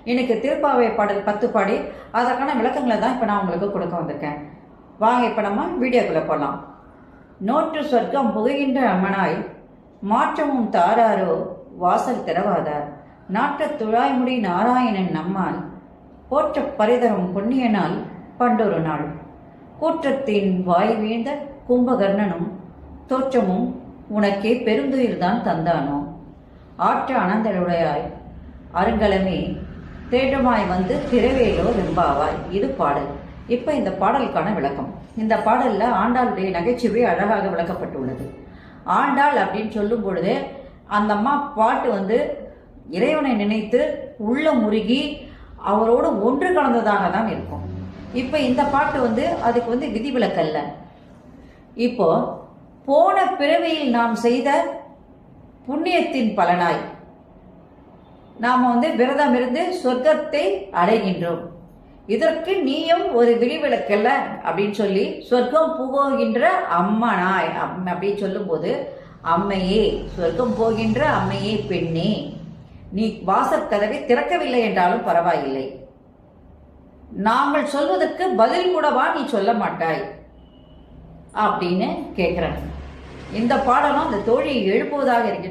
இன்னைக்கு திருப்பாவை பாடல் 10 பாடி அதற்கான விளக்கங்களை தான் இப்போ நான் உங்களுக்கு கொடுக்க வந்திருக்கேன். வாங்க இப்போ நம்ம வீடியோக்குள்ளே போகலாம். நோற்று சொர்க்கம் புகைகின்ற அம்மனாய் மாற்றமும் தாராரோ வாசல் திறவாதார். நாற்ற துழாய்முடி நாராயணன் நம்மால் போற்ற பரிதரும் புண்ணியனால் பண்டொரு நாள். கூற்றத்தின் வாய் வீழ்ந்த கும்பகர்ணனும் தோற்றமும் உனக்கே பெருந்துயில்தான் தந்தானோ. ஆற்ற அனந்தலுடையாய் அருங்கலமே தேற்றமாய் வந்து திரவேலோ வெம்பாவாய். இது பாடல். இப்போ இந்த பாடலுக்கான விளக்கம். இந்த பாடலில் ஆண்டாளுடைய நகைச்சுவை அழகாக விளக்கப்பட்டுள்ளது. ஆண்டாள் அப்படின்னு சொல்லும் பொழுது அந்த அம்மா பாட்டு இறைவனை நினைத்து உள்ள முருகி அவரோடு ஒன்று கலந்ததாக தான் இருக்கும். இப்போ இந்த பாட்டு அதுக்கு விதிவிலக்கல்ல. இப்போ போன பிறவியில் நாம் செய்த புண்ணியத்தின் பலனாய் நாம் விரதம் இருந்து சொர்க்கத்தை அடைகின்றோம். இதற்கு நீயும் ஒரு விதிவிலக்கல்ல அப்படின்னு சொல்லி சொர்க்கம் புகுகின்ற அம்மனாய் அப்படின்னு சொல்லும் போது, அம்மையே சொர்க்கம் போகின்ற அம்மையே பெண்ணே, நீ வாசற்கதவை திறக்கவில்லை என்றாலும் பரவாயில்லை, நாங்கள் சொல்வதற்கு பதில் கூடவா நீ சொல்ல மாட்டாய் அப்படின்னு கேட்கிறாங்க. இந்த பாடலும் அந்த தோழியை எழுப்புவதாக இருக்கின்ற